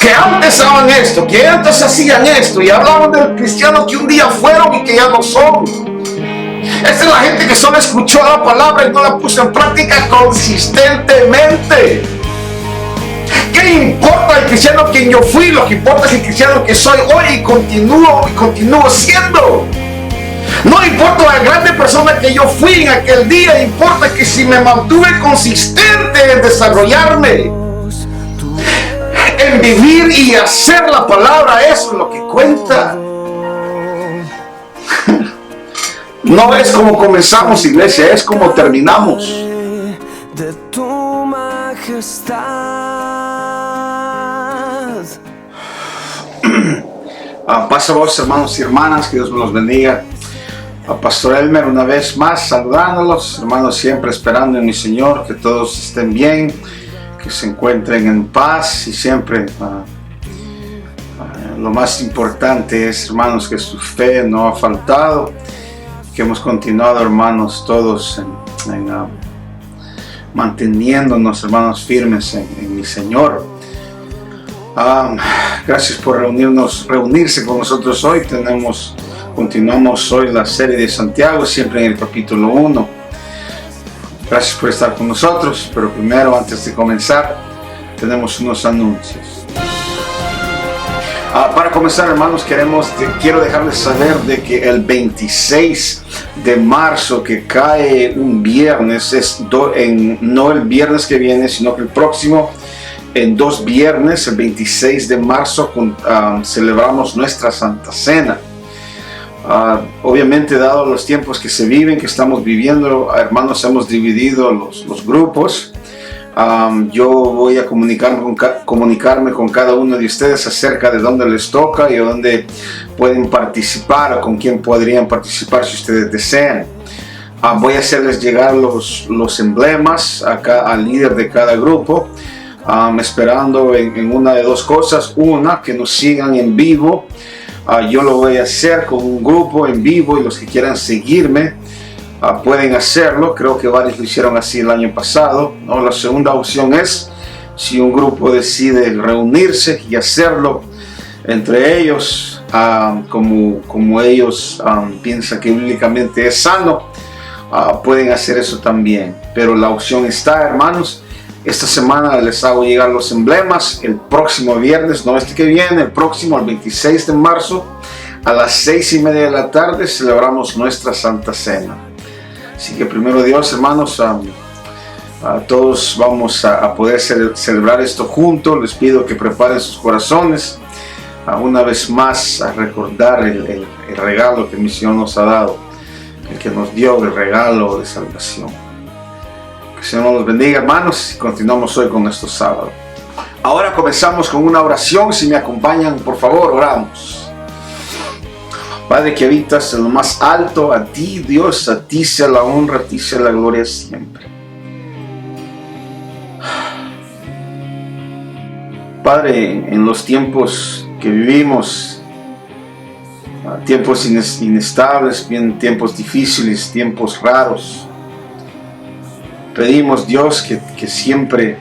que antes hacían esto, que antes hacían esto, y hablaban del cristiano que un día fueron y que ya no son. Esta es la gente que solo escuchó la palabra y no la puso en práctica consistentemente. ¿Qué importa el cristiano quien yo fui? Lo que importa es el cristiano que soy hoy y continúo siendo. No importa la grande persona que yo fui en aquel día, importa que si me mantuve consistente en desarrollarme, en vivir y hacer la palabra, eso es lo que cuenta. No es como comenzamos, iglesia, es como terminamos. De tu majestad. Paz a vos, hermanos y hermanas, que Dios me los bendiga. Pastor Elmer, una vez más saludándolos, hermanos, siempre esperando en mi Señor que todos estén bien, que se encuentren en paz y siempre lo más importante es, hermanos, que su fe no ha faltado, que hemos continuado, hermanos, todos manteniéndonos, hermanos, firmes en mi Señor. Gracias por reunirse con nosotros hoy. Continuamos hoy la serie de Santiago, siempre en el capítulo 1. Gracias por estar con nosotros, pero primero, antes de comenzar, tenemos unos anuncios. Para comenzar, hermanos, quiero dejarles saber de que el 26 de marzo, que cae un viernes, no el viernes que viene, sino que el próximo, en 2 viernes, el 26 de marzo, celebramos nuestra Santa Cena. Obviamente, dado los tiempos que se viven, que estamos viviendo, hermanos, hemos dividido los grupos. Yo voy a comunicarme con cada uno de ustedes acerca de dónde les toca y dónde pueden participar o con quién podrían participar si ustedes desean. Voy a hacerles llegar los emblemas al líder de cada grupo, esperando en una de dos cosas. Una, que nos sigan en vivo. Yo lo voy a hacer con un grupo en vivo y los que quieran seguirme pueden hacerlo. Creo que varios lo hicieron así el año pasado, ¿no? La segunda opción es si un grupo decide reunirse y hacerlo entre ellos, como ellos piensan que bíblicamente es sano, pueden hacer eso también. Pero la opción está, hermanos. Esta semana les hago llegar los emblemas. El próximo viernes, no este que viene, el próximo, el 26 de marzo, a las 6:30 de la tarde, celebramos nuestra Santa Cena. Así que primero Dios, hermanos, todos vamos a poder celebrar esto juntos. Les pido que preparen sus corazones una vez más a recordar el regalo que mi Señor nos ha dado, el que nos dio el regalo de salvación. Que el Señor nos bendiga, hermanos, y continuamos hoy con nuestro sábado. Ahora comenzamos con una oración. Si me acompañan, por favor, oramos. Padre que habitas en lo más alto, a ti, Dios, a ti sea la honra, a ti sea la gloria siempre. Padre, en los tiempos que vivimos, tiempos inestables, tiempos difíciles, tiempos raros, pedimos, Dios, que siempre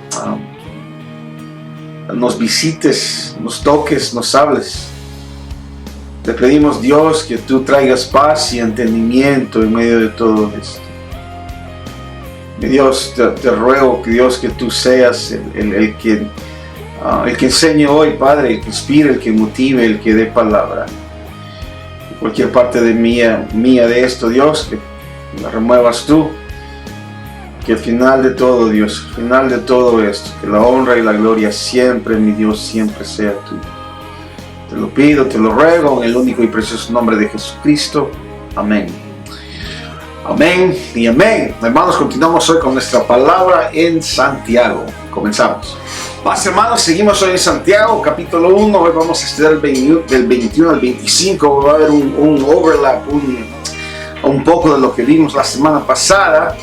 nos visites, nos toques, nos hables. Te pedimos, Dios, que tú traigas paz y entendimiento en medio de todo esto. Mi Dios, te ruego, que Dios, que tú seas el que enseñe hoy, Padre, el que inspire, el que motive, el que dé palabra. En cualquier parte de mía de esto, Dios, que la remuevas tú. Que al final de todo, Dios, al final de todo esto, que la honra y la gloria siempre, mi Dios, siempre sea tuya. Te lo pido, te lo ruego, en el único y precioso nombre de Jesucristo. Amén. Amén y amén. Hermanos, continuamos hoy con nuestra palabra en Santiago. Comenzamos. Más, hermanos, seguimos hoy en Santiago, capítulo 1. Hoy vamos a estudiar del 21 al 25. Va a haber un overlap, un poco de lo que vimos la semana pasada.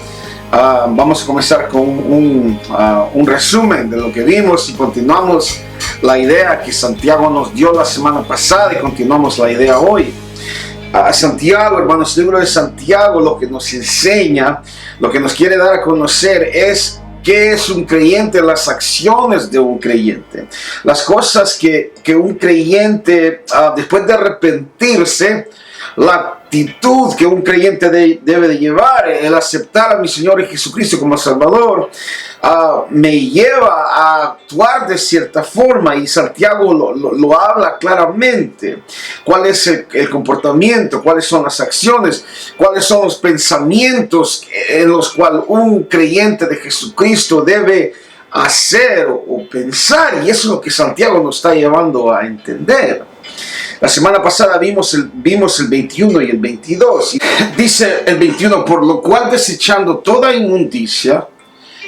Vamos a comenzar con un resumen de lo que vimos y continuamos la idea que Santiago nos dio la semana pasada y continuamos la idea hoy. Santiago, hermanos, el libro de Santiago lo que nos enseña, lo que nos quiere dar a conocer es ¿Qué es un creyente? Las acciones de un creyente. Las cosas que un creyente, después de arrepentirse, la actitud que un creyente debe de llevar, el aceptar a mi Señor Jesucristo como Salvador, me lleva a actuar de cierta forma, y Santiago lo habla claramente. ¿Cuál es el comportamiento? ¿Cuáles son las acciones? ¿Cuáles son los pensamientos en los cuales un creyente de Jesucristo debe hacer o pensar? Y eso es lo que Santiago nos está llevando a entender. La semana pasada vimos el 21 y el 22. Dice el 21, por lo cual desechando toda inmundicia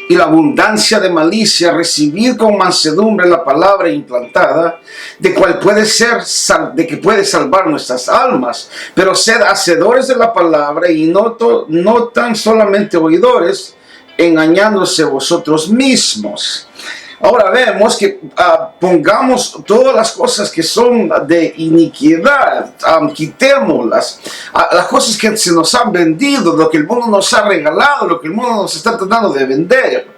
y la abundancia de malicia, recibid con mansedumbre la palabra implantada, de que puede salvar nuestras almas. Pero sed hacedores de la palabra y no tan solamente oidores, engañándose vosotros mismos. Ahora vemos que pongamos todas las cosas que son de iniquidad, quitémoslas, las cosas que se nos han vendido, lo que el mundo nos ha regalado, lo que el mundo nos está tratando de vender,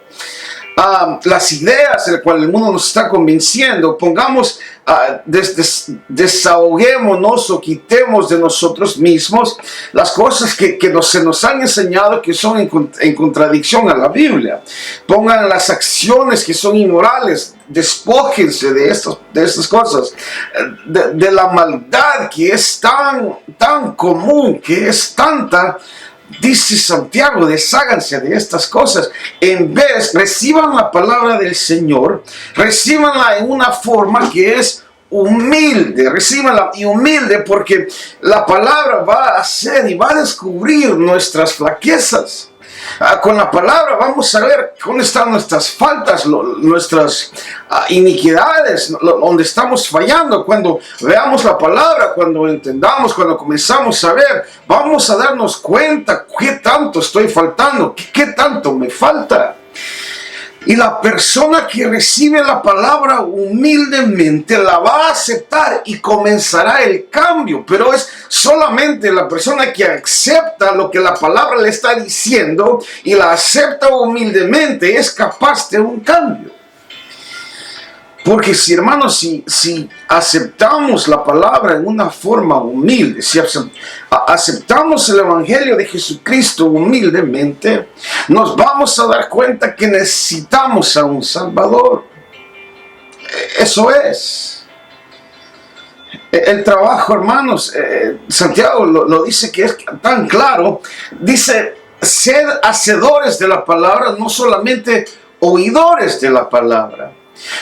las ideas en las cuales el mundo nos está convenciendo. Pongamos, desahoguémonos o quitemos de nosotros mismos las cosas que se nos han enseñado que son en contradicción a la Biblia. Pongan las acciones que son inmorales, despójense de estas cosas, de la maldad que es tan común, que es tanta. Dice Santiago, desháganse de estas cosas. En vez, reciban la palabra del Señor, recíbanla en una forma que es humilde, recíbanla y humilde, porque la palabra va a hacer y va a descubrir nuestras flaquezas. Con la palabra vamos a ver dónde están nuestras faltas, nuestras iniquidades, donde estamos fallando. Cuando veamos la palabra, cuando entendamos, cuando comenzamos a ver, vamos a darnos cuenta qué tanto estoy faltando, qué tanto me falta. Y la persona que recibe la palabra humildemente la va a aceptar y comenzará el cambio. Pero es solamente la persona que acepta lo que la palabra le está diciendo y la acepta humildemente es capaz de un cambio. Porque si, hermanos, si aceptamos la palabra en una forma humilde, si aceptamos el Evangelio de Jesucristo humildemente, nos vamos a dar cuenta que necesitamos a un Salvador. Eso es. El trabajo, hermanos, Santiago lo dice que es tan claro. Dice, sed hacedores de la palabra, no solamente oidores de la palabra.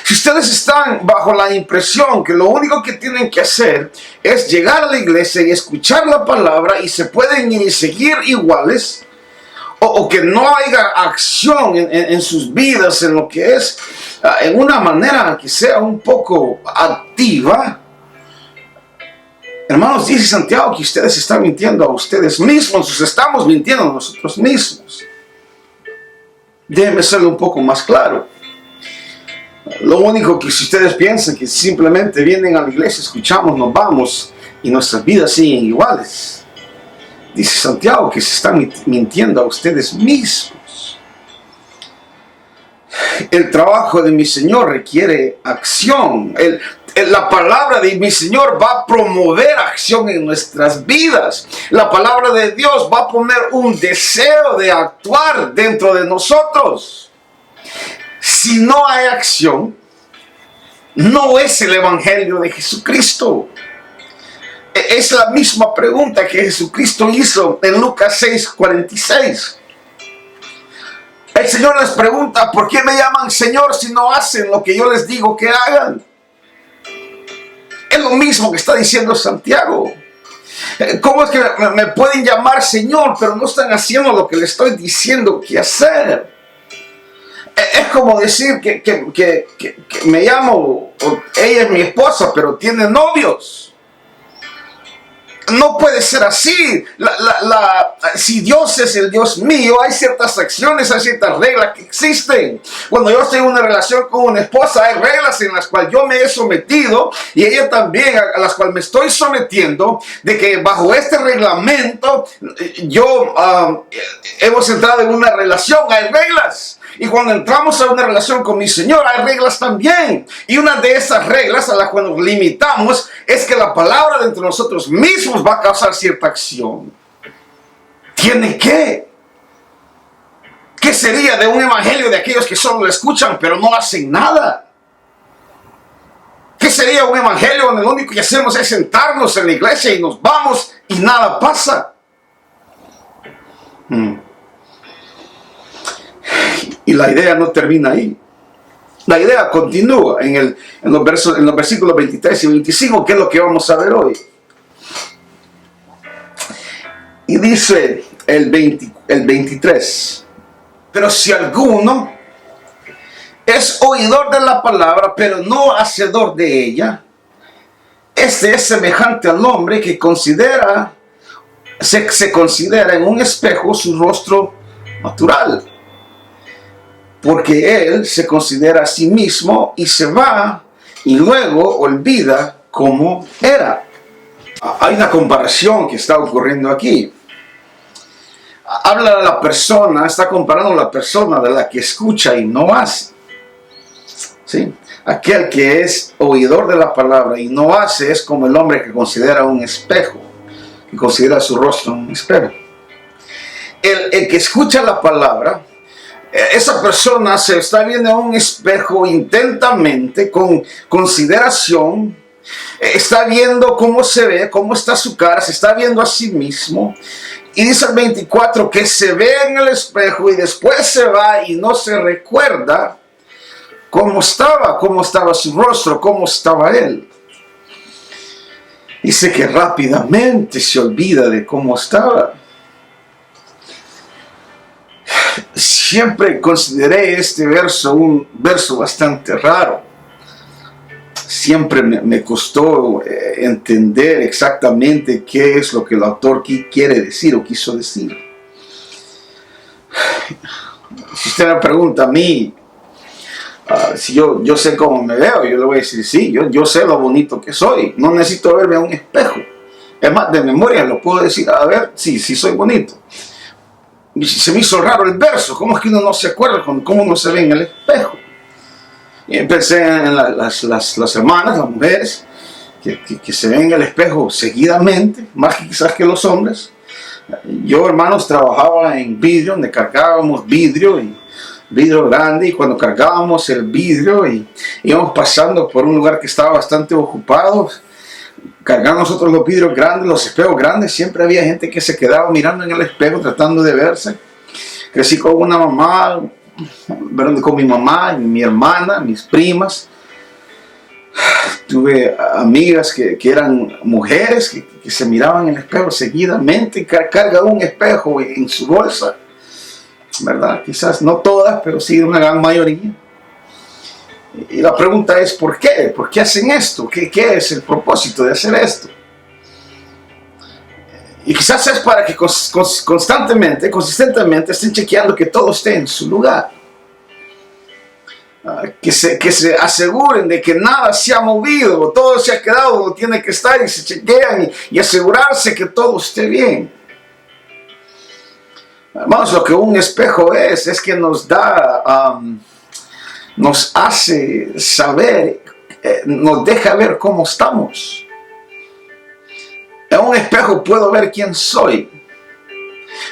Si ustedes están bajo la impresión que lo único que tienen que hacer es llegar a la iglesia y escuchar la palabra y se pueden ir y seguir iguales, o que no haya acción en sus vidas, en lo que es, en una manera que sea un poco activa, hermanos, dice Santiago que ustedes están mintiendo a ustedes mismos, nos estamos mintiendo a nosotros mismos. Déjenme serlo un poco más claro. Lo único que si ustedes piensan que simplemente vienen a la iglesia, escuchamos, nos vamos y nuestras vidas siguen iguales, dice Santiago que se están mintiendo a ustedes mismos. El trabajo de mi Señor requiere acción. La palabra de mi Señor va a promover acción en nuestras vidas. La palabra de Dios va a poner un deseo de actuar dentro de nosotros. Si no hay acción, no es el Evangelio de Jesucristo. Es la misma pregunta que Jesucristo hizo en Lucas 6:46. El Señor les pregunta, ¿por qué me llaman Señor si no hacen lo que yo les digo que hagan? Es lo mismo que está diciendo Santiago. ¿Cómo es que me pueden llamar Señor, pero no están haciendo lo que les estoy diciendo que hacer? Es como decir que me llamo, ella es mi esposa, pero tiene novios. No puede ser así. Si Dios es el Dios mío, hay ciertas acciones, hay ciertas reglas que existen. Cuando yo estoy en una relación con una esposa, hay reglas en las cuales yo me he sometido y ella también, a las cuales me estoy sometiendo, de que bajo este reglamento hemos entrado en una relación. Hay reglas. Y cuando entramos a una relación con mi Señor, hay reglas también. Y una de esas reglas a las que nos limitamos es que la palabra dentro de nosotros mismos va a causar cierta acción. ¿Tiene que? ¿Qué sería de un evangelio de aquellos que solo lo escuchan pero no hacen nada? ¿Qué sería un evangelio donde lo único que hacemos es sentarnos en la iglesia y nos vamos y nada pasa? Y la idea no termina ahí. La idea continúa en los versículos 23 y 25, que es lo que vamos a ver hoy. Y dice el 23, pero si alguno es oidor de la palabra, pero no hacedor de ella, este es semejante al hombre que se considera en un espejo su rostro natural, porque él se considera a sí mismo y se va y luego olvida cómo era. Hay una comparación que está ocurriendo aquí. Habla de la persona, está comparando a la persona de la que escucha y no hace. ¿Sí? Aquel que es oidor de la palabra y no hace es como el hombre que considera un espejo, que considera su rostro un espejo. El que escucha la palabra, esa persona se está viendo en un espejo intensamente, con consideración, está viendo cómo se ve, cómo está su cara, se está viendo a sí mismo. Y dice el 24 que se ve en el espejo y después se va y no se recuerda cómo estaba su rostro, cómo estaba él. Dice que rápidamente se olvida de cómo estaba. Siempre consideré este verso un verso bastante raro. Siempre me costó entender exactamente qué es lo que el autor quiere decir o quiso decir. Si usted me pregunta a mí, si yo sé cómo me veo, yo le voy a decir, sí, yo sé lo bonito que soy. No necesito verme a un espejo. Es más, de memoria lo puedo decir, a ver, sí soy bonito. Y se me hizo raro el verso. ¿Cómo es que uno no se acuerda cómo uno se ve en el espejo? Y empecé en las hermanas, las mujeres, que se ven en el espejo seguidamente, más que quizás que los hombres. Yo, hermanos, trabajaba en vidrio, donde cargábamos vidrio grande, y cuando cargábamos el vidrio y íbamos pasando por un lugar que estaba bastante ocupado, cargando nosotros los vidrios grandes, los espejos grandes, siempre había gente que se quedaba mirando en el espejo tratando de verse. Crecí con una mamá, con mi mamá, mi hermana, mis primas. Tuve amigas que eran mujeres que se miraban en el espejo seguidamente, carga un espejo en su bolsa, ¿verdad? Quizás no todas, pero sí una gran mayoría. Y la pregunta es, ¿por qué? ¿Por qué hacen esto? ¿Qué es el propósito de hacer esto? Y quizás es para que consistentemente estén chequeando que todo esté en su lugar. Que se aseguren de que nada se ha movido, todo se ha quedado donde tiene que estar, y se chequean y asegurarse que todo esté bien. Hermanos, lo que un espejo es que nos da, nos hace saber, nos deja ver cómo estamos. En un espejo puedo ver quién soy.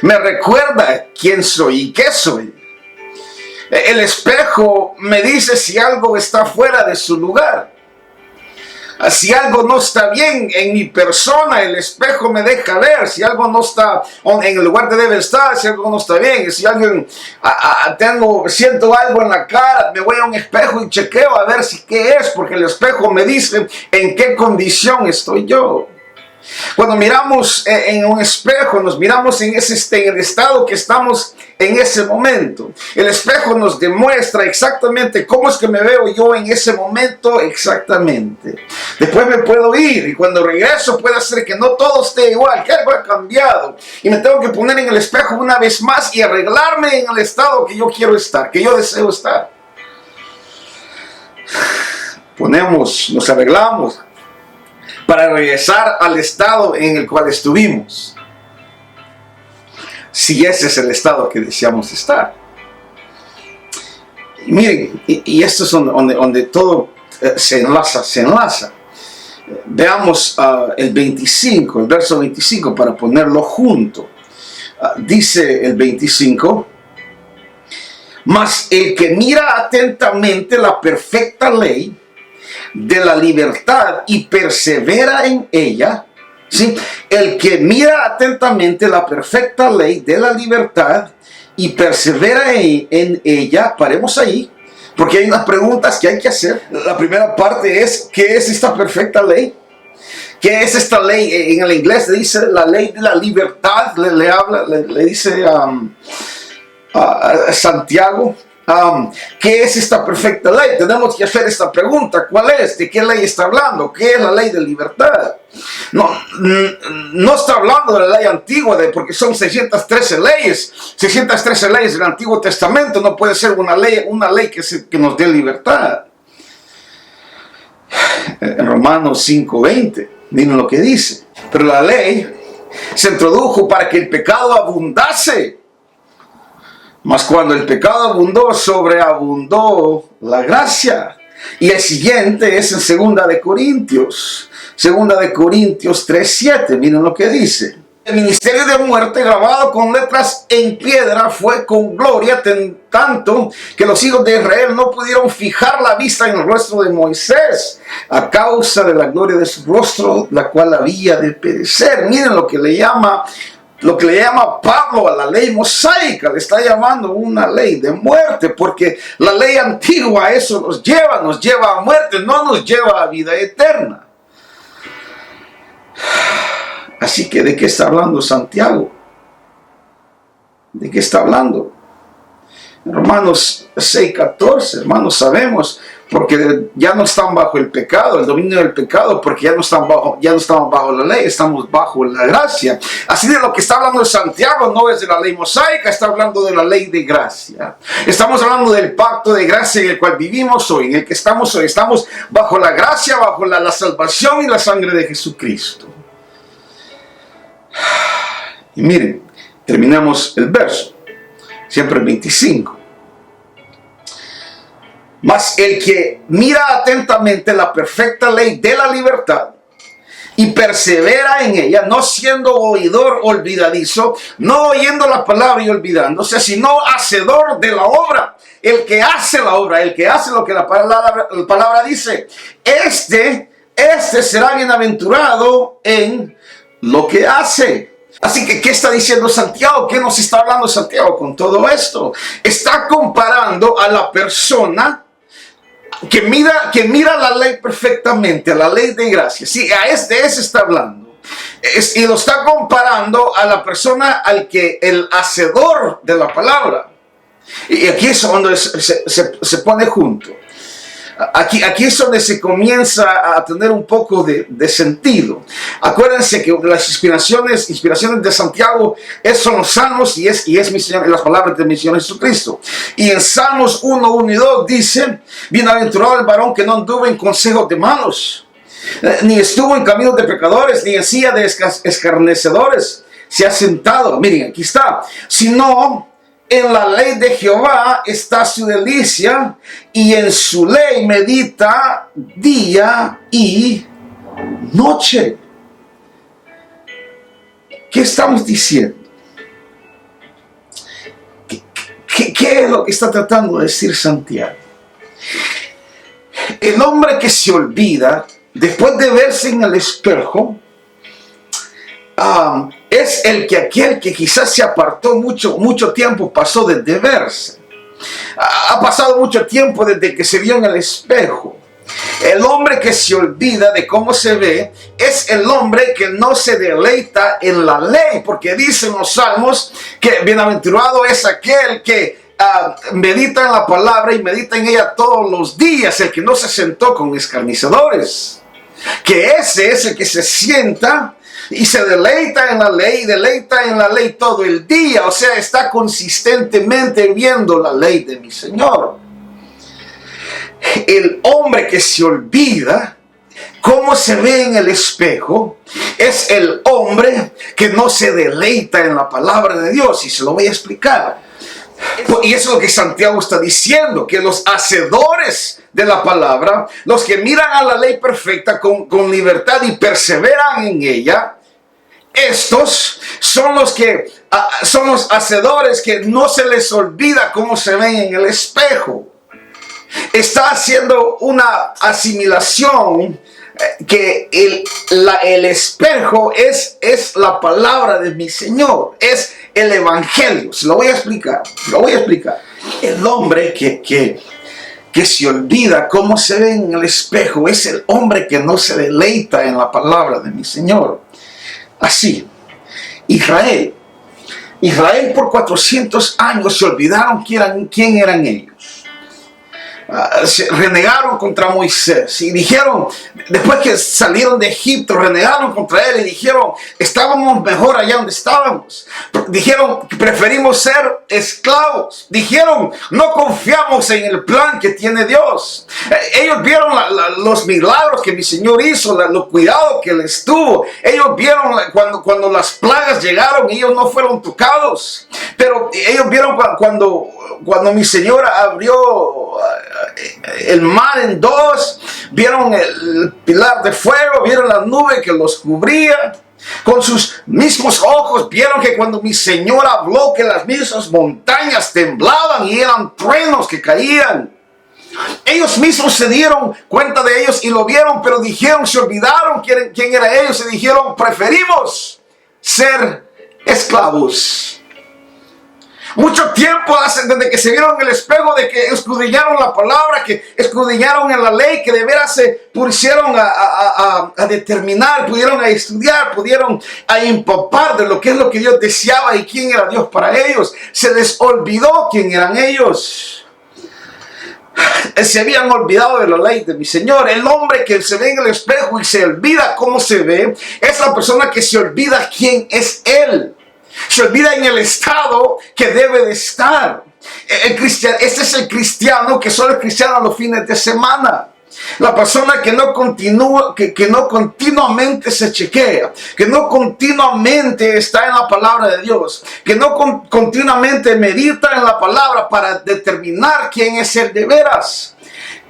Me recuerda quién soy y qué soy. El espejo me dice si algo está fuera de su lugar. Si algo no está bien en mi persona, el espejo me deja ver. Si algo no está en el lugar que debe estar, si algo no está bien, si alguien siento algo en la cara, me voy a un espejo y chequeo a ver si qué es, porque el espejo me dice en qué condición estoy yo. Cuando miramos en un espejo, nos miramos en el estado que estamos en ese momento. El espejo nos demuestra exactamente cómo es que me veo yo en ese momento exactamente. Después me puedo ir y cuando regreso puede ser que no todo esté igual, que algo ha cambiado. Y me tengo que poner en el espejo una vez más y arreglarme en el estado que yo quiero estar, que yo deseo estar. Nos arreglamos para regresar al estado en el cual estuvimos, si ese es el estado que deseamos estar. Y miren, y esto es donde todo se enlaza. Veamos el 25, el verso 25, para ponerlo junto. Dice el 25: mas el que mira atentamente la perfecta ley de la libertad y persevera en ella, ¿sí? El que mira atentamente la perfecta ley de la libertad y persevera en ella, paremos ahí, porque hay unas preguntas que hay que hacer. La primera parte es: ¿qué es esta perfecta ley? ¿Qué es esta ley? En el inglés dice la ley de la libertad, le dice Santiago. ¿Qué es esta perfecta ley? Tenemos que hacer esta pregunta: ¿cuál es? ¿De qué ley está hablando? ¿Qué es la ley de libertad? No está hablando de la ley antigua, porque son 613 leyes. 613 leyes del Antiguo Testamento. No puede ser una ley que nos dé libertad. En Romanos 5:20, miren lo que dice: pero la ley se introdujo para que el pecado abundase. Mas cuando el pecado abundó, sobreabundó la gracia. Y el siguiente es en 2 de Corintios. 2 de Corintios 3:7. Miren lo que dice: el ministerio de muerte, grabado con letras en piedra, fue con gloria, tanto que los hijos de Israel no pudieron fijar la vista en el rostro de Moisés, a causa de la gloria de su rostro, la cual había de perecer. Miren lo que le llama Pablo a la ley mosaica. Le está llamando una ley de muerte, porque la ley antigua a eso nos lleva a muerte, no nos lleva a vida eterna. Así que, ¿de qué está hablando Santiago? ¿De qué está hablando? Romanos 6:14, hermanos, sabemos, porque ya no están bajo el pecado, el dominio del pecado, porque ya no estamos bajo la ley, estamos bajo la gracia. Así de lo que está hablando Santiago no es de la ley mosaica, está hablando de la ley de gracia. Estamos hablando del pacto de gracia en el cual vivimos hoy, en el que estamos hoy. Estamos bajo la gracia, bajo la salvación y la sangre de Jesucristo. Y miren, terminamos el verso, siempre el 25. Mas el que mira atentamente la perfecta ley de la libertad y persevera en ella, no siendo oidor olvidadizo, no oyendo la palabra y olvidándose, sino hacedor de la obra. El que hace la obra, el que hace lo que la palabra dice, este será bienaventurado en lo que hace. Así que, ¿qué está diciendo Santiago? ¿Qué nos está hablando Santiago con todo esto? Está comparando a la persona que mira la ley perfectamente, a la ley de gracia. Sí, de ese está hablando. Y lo está comparando a la persona el hacedor de la palabra. Y aquí es donde se pone junto. Aquí es donde se comienza a tener un poco de sentido. Acuérdense que las inspiraciones de Santiago son los salmos y las palabras de mi Señor Jesucristo. Y en Salmos 1, 1 y 2 dice: bienaventurado el varón que no anduvo en consejos de malos, ni estuvo en caminos de pecadores, ni en silla de escarnecedores se ha sentado. Miren, aquí está. Sino en la ley de Jehová está su delicia, y en su ley medita día y noche. ¿Qué estamos diciendo? ¿Qué es lo que está tratando de decir Santiago? El hombre que se olvida después de verse en el espejo, es aquel que quizás se apartó mucho tiempo, pasó desde verse. Ha pasado mucho tiempo desde que se vio en el espejo. El hombre que se olvida de cómo se ve es el hombre que no se deleita en la ley, porque dicen los salmos que bienaventurado es aquel que medita en la palabra y medita en ella todos los días, el que no se sentó con escarnecedores. Que ese es el que se sienta y se deleita en la ley todo el día. O sea, está consistentemente viendo la ley de mi Señor. El hombre que se olvida cómo se ve en el espejo es el hombre que no se deleita en la palabra de Dios. Y se lo voy a explicar. Y eso es lo que Santiago está diciendo, que los hacedores de la palabra, los que miran a la ley perfecta con libertad y perseveran en ella, estos son son los hacedores que no se les olvida cómo se ven en el espejo. Está haciendo una asimilación que el espejo es la palabra de mi Señor, es el evangelio. Se lo voy a explicar, El hombre que se olvida cómo se ve en el espejo es el hombre que no se deleita en la palabra de mi Señor. Así, Israel por 400 años se olvidaron quién eran ellos. Se renegaron contra Moisés y dijeron, después que salieron de Egipto, renegaron contra él y dijeron, estábamos mejor allá donde estábamos. Dijeron, preferimos ser esclavos. Dijeron, no confiamos en el plan que tiene Dios. Ellos vieron los milagros que mi Señor hizo, los cuidados que les tuvo. Ellos vieron cuando las plagas llegaron, ellos no fueron tocados. Pero ellos vieron cuando mi Señor abrió el mar en dos, vieron el pilar de fuego, vieron la nube que los cubría. Con sus mismos ojos vieron que cuando mi Señor habló, que las mismas montañas temblaban y eran truenos que caían. Ellos mismos se dieron cuenta de ellos y lo vieron, pero dijeron, se olvidaron quién era ellos y dijeron, preferimos ser esclavos. Mucho tiempo hace desde que se vieron en el espejo, de que escudriñaron la palabra, que escudriñaron en la ley, que de veras se pusieron a determinar, pudieron a estudiar, pudieron a empapar de lo que es lo que Dios deseaba y quién era Dios para ellos. Se les olvidó quién eran ellos. Se habían olvidado de la ley de mi Señor. El hombre que se ve en el espejo y se olvida cómo se ve, es la persona que se olvida quién es Él. Se olvida en el estado que debe de estar. Este es el cristiano que solo es cristiano a los fines de semana. La persona que no continuamente se chequea, que no continuamente está en la palabra de Dios, que no continuamente medita en la palabra para determinar quién es Él de veras.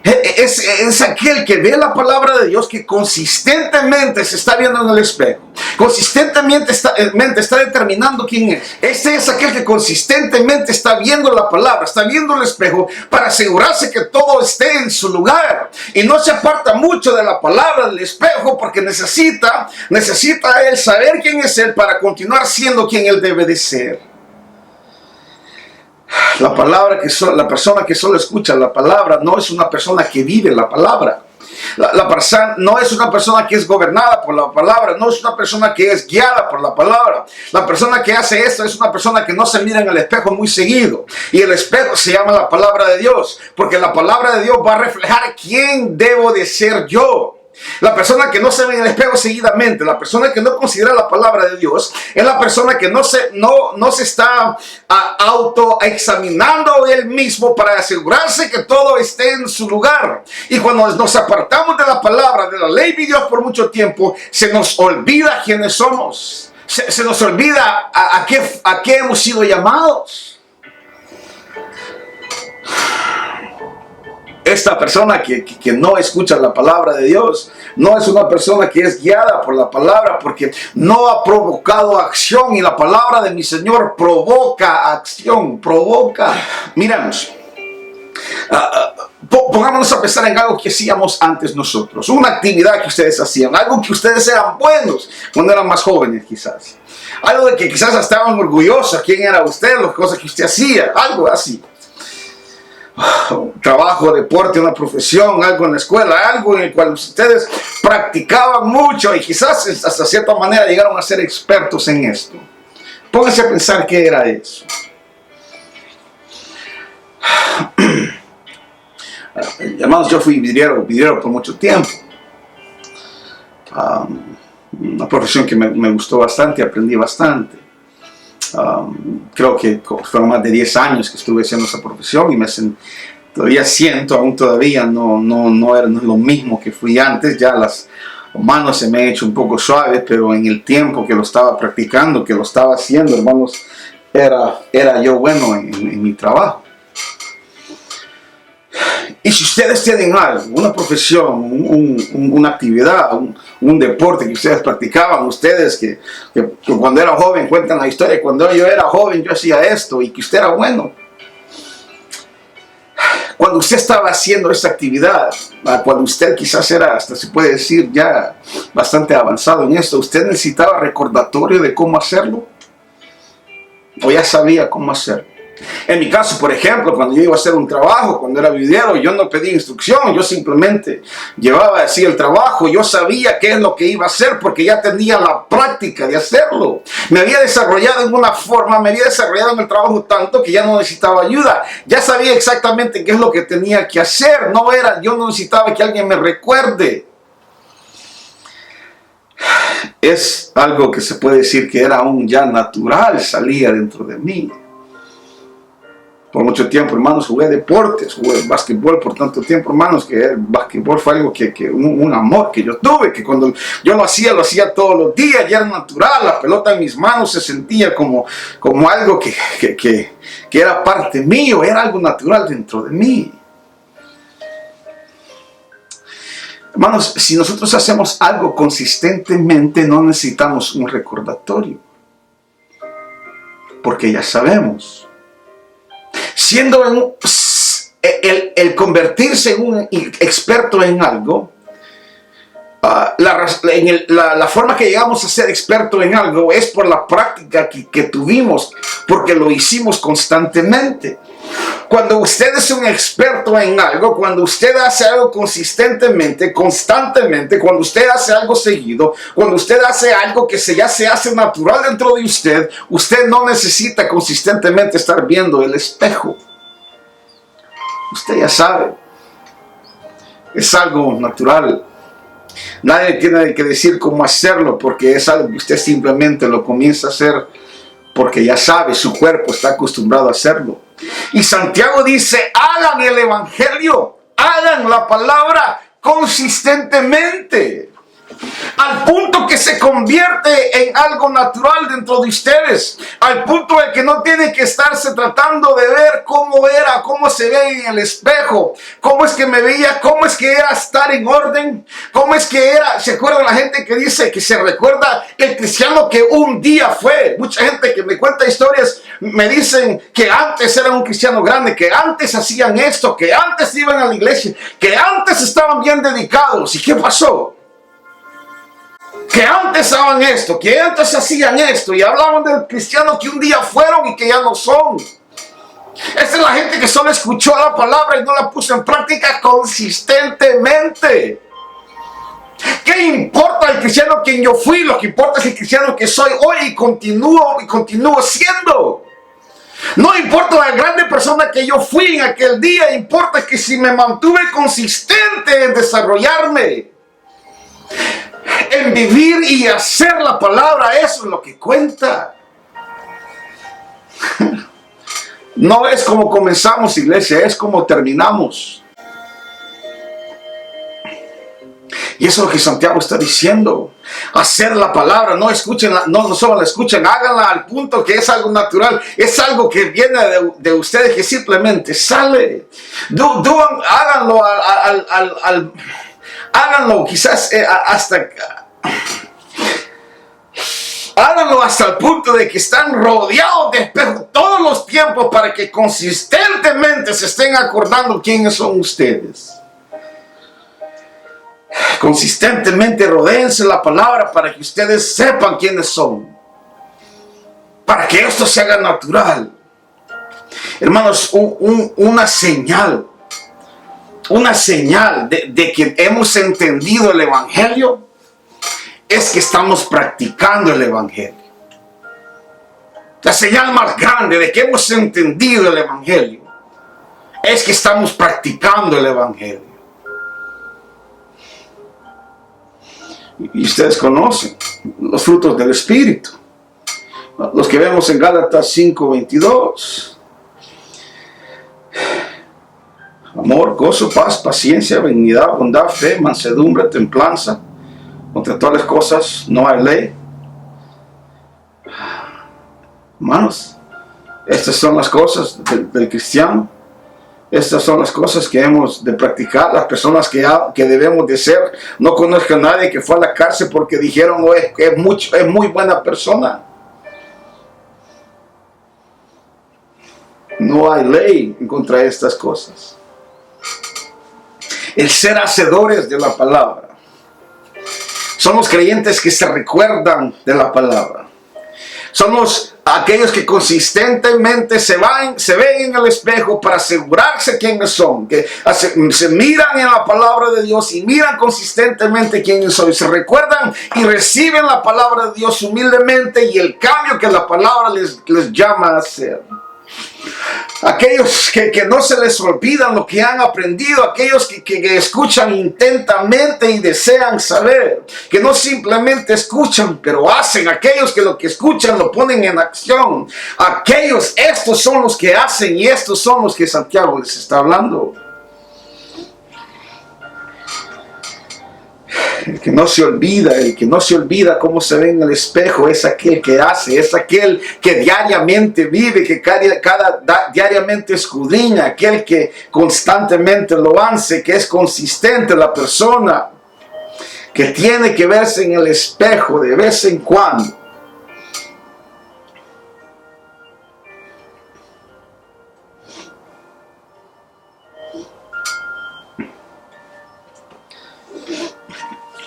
Es aquel que ve la palabra de Dios, que consistentemente se está viendo en el espejo, consistentemente está determinando quién es. Este es aquel que consistentemente está viendo la palabra, está viendo el espejo para asegurarse que todo esté en su lugar y no se aparta mucho de la palabra del espejo, porque necesita él saber quién es Él para continuar siendo quien Él debe de ser. La persona que solo escucha la palabra no es una persona que vive la palabra. La persona no es una persona que es gobernada por la palabra, no es una persona que es guiada por la palabra. La persona que hace esto es una persona que no se mira en el espejo muy seguido. Y el espejo se llama la palabra de Dios, porque la palabra de Dios va a reflejar quién debo de ser yo. La persona que no se ve en el espejo seguidamente, la persona que no considera la palabra de Dios, es la persona que no se está autoexaminando él mismo para asegurarse que todo esté en su lugar. Y cuando nos apartamos de la palabra, de la ley de Dios por mucho tiempo, se nos olvida quiénes somos. Se nos olvida a qué hemos sido llamados. Esta persona que no escucha la palabra de Dios no es una persona que es guiada por la palabra, porque no ha provocado acción, y la palabra de mi Señor provoca acción, provoca. Miramos, pongámonos a pensar en algo que hacíamos antes nosotros, una actividad que ustedes hacían, algo que ustedes eran buenos cuando eran más jóvenes quizás, algo de que quizás estaban orgullosos, quién era usted, las cosas que usted hacía, algo así. Trabajo, deporte, una profesión, algo en la escuela, algo en el cual ustedes practicaban mucho y quizás hasta cierta manera llegaron a ser expertos en esto. Pónganse a pensar qué era eso. Hermanos, yo fui vidriero por mucho tiempo. Una profesión que me gustó bastante, aprendí bastante. Creo que fueron más de 10 años que estuve haciendo esa profesión y aún todavía no es lo mismo que fui antes. Ya las manos se me han hecho un poco suaves, pero en el tiempo que lo estaba practicando, que lo estaba haciendo, hermanos, era yo bueno en mi trabajo. Y si ustedes tienen algo, una profesión, una actividad, un deporte que ustedes practicaban, ustedes que cuando era joven cuentan la historia, cuando yo era joven yo hacía esto y que usted era bueno. Cuando usted estaba haciendo esta actividad, cuando usted quizás era, hasta se puede decir, ya bastante avanzado en esto, ¿usted necesitaba recordatorio de cómo hacerlo? ¿O ya sabía cómo hacerlo? En mi caso, por ejemplo, cuando yo iba a hacer un trabajo, cuando era vidriero, yo no pedí instrucción, yo simplemente llevaba así el trabajo, yo sabía qué es lo que iba a hacer porque ya tenía la práctica de hacerlo. Me había desarrollado en una forma, me había desarrollado en el trabajo tanto que ya no necesitaba ayuda. Ya sabía exactamente qué es lo que tenía que hacer, yo no necesitaba que alguien me recuerde. Es algo que se puede decir que era aún ya natural, salía dentro de mí. Por mucho tiempo, hermanos, jugué deportes, jugué básquetbol por tanto tiempo, hermanos, que el básquetbol fue algo un amor que yo tuve, que cuando yo lo hacía todos los días, ya era natural, la pelota en mis manos se sentía como algo que era parte mío, era algo natural dentro de mí. Hermanos, si nosotros hacemos algo consistentemente, no necesitamos un recordatorio, porque ya sabemos. Siendo el convertirse en un experto en algo, la forma que llegamos a ser experto en algo es por la práctica que tuvimos, porque lo hicimos constantemente. Cuando usted es un experto en algo, cuando usted hace algo consistentemente, constantemente, cuando usted hace algo seguido, cuando usted hace algo que ya se hace natural dentro de usted, usted no necesita consistentemente estar viendo el espejo. Usted ya sabe. Es algo natural. Nadie tiene que decir cómo hacerlo porque es algo que usted simplemente lo comienza a hacer porque ya sabe, su cuerpo está acostumbrado a hacerlo. Y Santiago dice, hagan el evangelio, hagan la palabra consistentemente, al punto que se convierte en algo natural dentro de ustedes, al punto de que no tienen que estarse tratando de ver cómo era, cómo se ve en el espejo, cómo es que me veía, cómo es que era estar en orden, cómo es que era. ¿Se acuerdan la gente que dice que se recuerda el cristiano que un día fue? Mucha gente que me cuenta historias me dicen que antes era un cristiano grande, que antes hacían esto, que antes iban a la iglesia, que antes estaban bien dedicados. ¿Y qué pasó? Que antes hacían esto, que antes hacían esto, y hablaban del cristiano que un día fueron y que ya no son. Esta es la gente que solo escuchó la palabra y no la puso en práctica consistentemente. ¿Qué importa el cristiano quien yo fui? Lo que importa es el cristiano que soy hoy y continúo siendo. No importa la grande persona que yo fui en aquel día, importa que si me mantuve consistente en desarrollarme, en vivir y hacer la palabra, eso es lo que cuenta. No es como comenzamos, iglesia, es como terminamos. Y eso es lo que Santiago está diciendo. Hacer la palabra, no escúchenla, no solo la escuchen, háganla al punto que es algo natural, es algo que viene de ustedes, que simplemente sale. Háganlo quizás háganlo hasta el punto de que están rodeados de espejos todos los tiempos para que consistentemente se estén acordando quiénes son ustedes. Consistentemente rodéense la palabra para que ustedes sepan quiénes son, para que esto se haga natural. Hermanos, una señal de que hemos entendido el evangelio es que estamos practicando el evangelio. La señal más grande de que hemos entendido el evangelio es que estamos practicando el evangelio. Y ustedes conocen los frutos del Espíritu, los que vemos en Gálatas 5:22. Amor, gozo, paz, paciencia, benignidad, bondad, fe, mansedumbre, templanza. Contra todas las cosas no hay ley. Hermanos, Estas son las cosas del cristiano. Estas son las cosas que hemos de practicar, las personas que debemos de ser. No conozco a nadie que fue a la cárcel porque dijeron, oh, es muy buena persona. No hay ley en contra de estas cosas. El ser hacedores de la palabra. Somos creyentes que se recuerdan de la palabra. Somos aquellos que consistentemente se ven en el espejo para asegurarse quiénes son, que se miran en la palabra de Dios y miran consistentemente quiénes son, y se recuerdan y reciben la palabra de Dios humildemente y el cambio que la palabra les llama a hacer. Aquellos que no se les olvidan lo que han aprendido, aquellos que escuchan intensamente y desean saber, que no simplemente escuchan, pero hacen, aquellos que lo que escuchan lo ponen en acción, estos son los que hacen y estos son los que Santiago les está hablando. El que no se olvida cómo se ve en el espejo, es aquel que hace, es aquel que diariamente vive, que diariamente escudriña, aquel que constantemente lo hace, que es consistente, la persona que tiene que verse en el espejo de vez en cuando.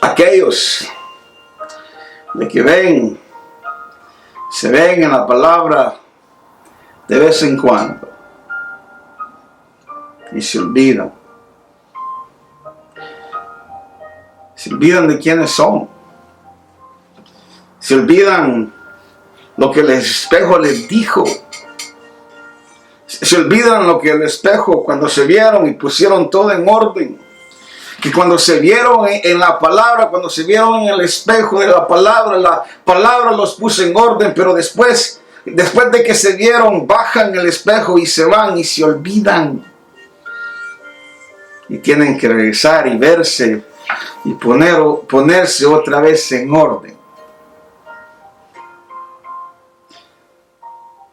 Aquellos de que se ven en la palabra de vez en cuando y se olvidan de quiénes son, se olvidan lo que el espejo les dijo, se olvidan lo que el espejo cuando se vieron y pusieron todo en orden. Que cuando se vieron en la palabra, cuando se vieron en el espejo de la palabra los puso en orden, pero después de que se vieron, bajan el espejo y se van y se olvidan. Y tienen que regresar y verse y ponerse otra vez en orden.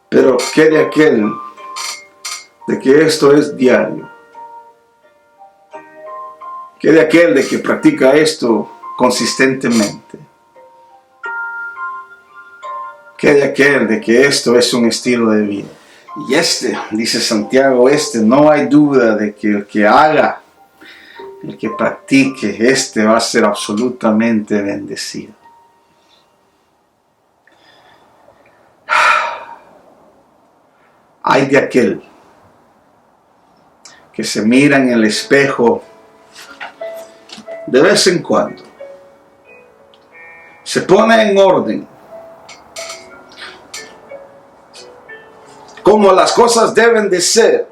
Pero ¿qué de aquel de que esto es diario? ¿Qué de aquel de que practica esto consistentemente? ¿Qué de aquel de que esto es un estilo de vida? Y dice Santiago, no hay duda de que el que haga, el que practique, va a ser absolutamente bendecido. Hay de aquel que se mira en el espejo de vez en cuando, se pone en orden, como las cosas deben de ser,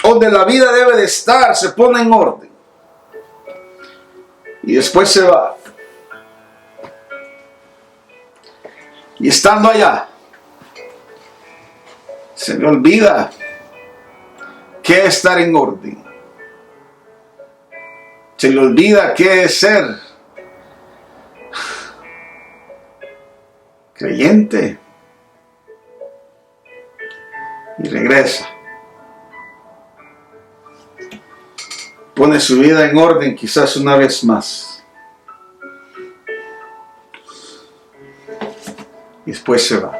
donde la vida debe de estar, se pone en orden, y después se va, y estando allá, se le olvida qué es estar en orden. Se le olvida qué es ser creyente. Y regresa. Pone su vida en orden quizás una vez más. Y después se va.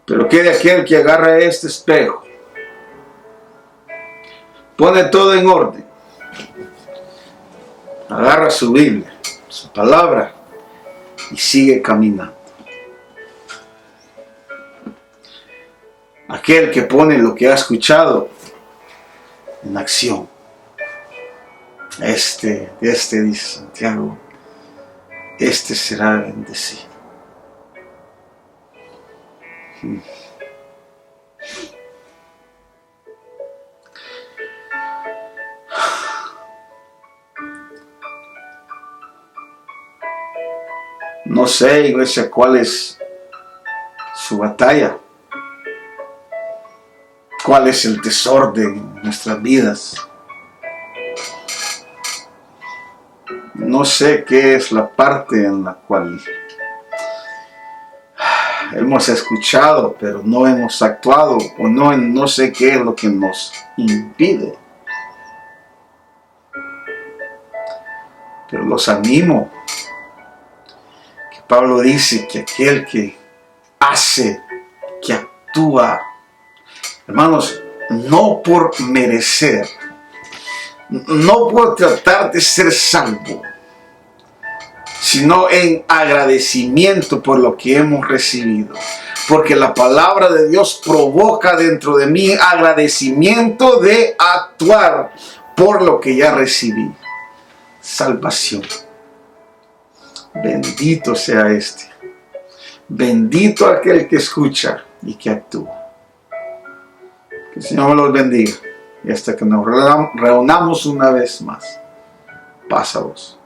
Pero ¿qué de aquel que agarra este espejo? Pone todo en orden. Agarra su Biblia, su palabra y sigue caminando. Aquel que pone lo que ha escuchado en acción. Dice Santiago, será bendecido. No sé, iglesia, cuál es su batalla. ¿Cuál es el desorden en nuestras vidas? No sé qué es la parte en la cual hemos escuchado, pero no hemos actuado, o no sé qué es lo que nos impide. Pero los animo, que Pablo dice que aquel que hace, que actúa, hermanos, no por merecer, no por tratar de ser salvo, sino en agradecimiento por lo que hemos recibido. Porque la palabra de Dios provoca dentro de mí agradecimiento de actuar por lo que ya recibí. Salvación. Bendito sea este. Bendito aquel que escucha y que actúa. Que el Señor los bendiga. Y hasta que nos reunamos una vez más. Paz a vos.